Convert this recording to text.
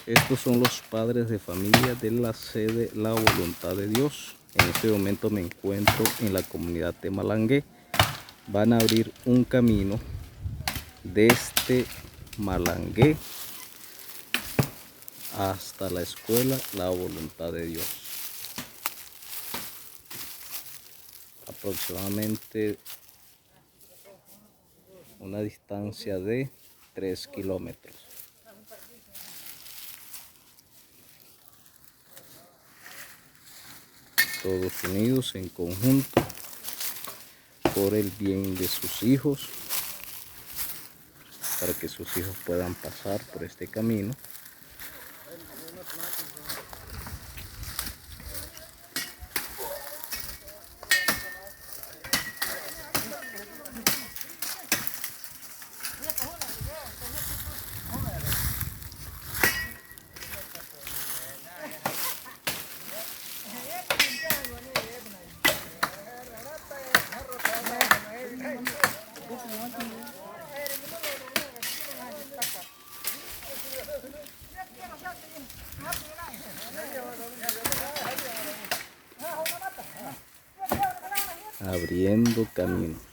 Estos son los padres de familia de la sede La Voluntad de Dios. En este momento me encuentro en la comunidad de Malangué. Van a abrir un camino desde Malangué hasta la escuela La Voluntad de Dios. Aproximadamente una distancia de 3 kilómetros. Todos unidos en conjunto por el bien de sus hijos, para que sus hijos puedan pasar por este camino. Abriendo camino.